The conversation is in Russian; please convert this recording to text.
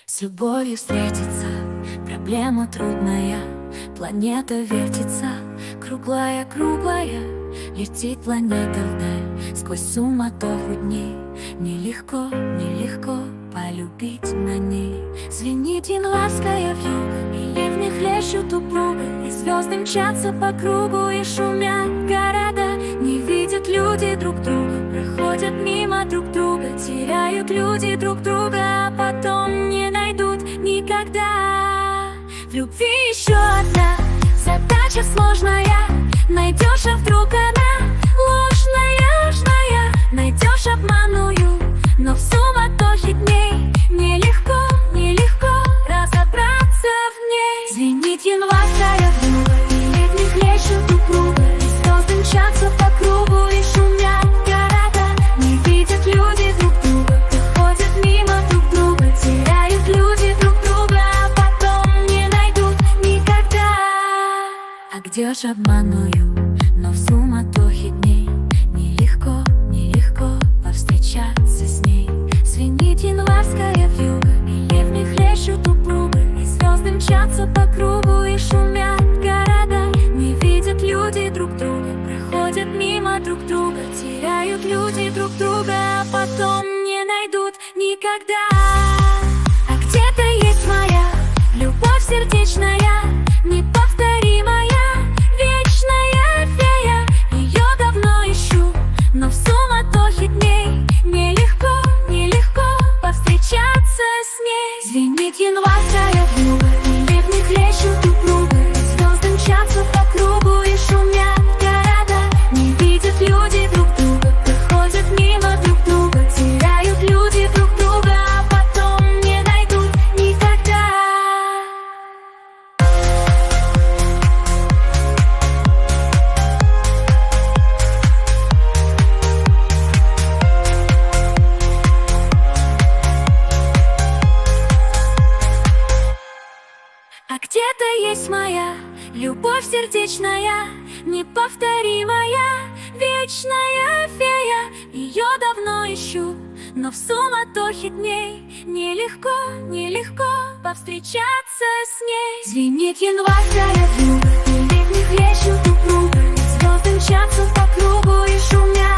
С любовью встретиться, проблема трудная. Планета вертится, круглая, круглая. Летит планета вдаль, сквозь суматоху дней. Нелегко, нелегко полюбить на ней. Звенит январская вьюга, и ливни хлещут упруго, и звезды мчатся по кругу, и шумят города. Не видят люди друг друга, проходят мимо друг друга. Теряют люди друг друга, а потом не найдут никогда. В любви еще одна задача сложная. Найдешь, а вдруг она ложная, ложная. Найдешь обманную, но в суматохе дней нелегко, нелегко разобраться в ней. Звенит январская вьюга, и ливни хлещут упруго, и звезды мчатся по кругу, и шумят города. Не видят люди друг друга, проходят мимо друг друга. Теряют люди друг друга, а потом не найдут никогда. А где ж обманую, но в суматохе дней нелегко, нелегко повстречаться с ней. Звенит январская вьюга, и ливни хлещут упруго, и звезды мчатся по кругу, и шумят города. Не видят люди друг друга, проходят мимо друг друга. Теряют люди друг друга, а потом не найдут никогда. А где-то есть моя любовь сердечная, неповторимая, вечная фея. Ее давно ищу, но в суматохе дней нелегко, нелегко повстречаться с ней. Звенит январская вьюга, и ливни хлещут упруго, и звезды мчатся по кругу, и шумят города. Не видят люди друг друга, проходят мимо друг друга. Теряют люди друг друга, а потом не найдут никогда. А где-то есть моя любовь сердечная, неповторимая, вечная фея. Ее давно ищу, но в суматохе дней нелегко, нелегко повстречаться с ней. Звенит январская вьюга, и ливни хлещут упруго, и звезды мчатся по кругу, и шумят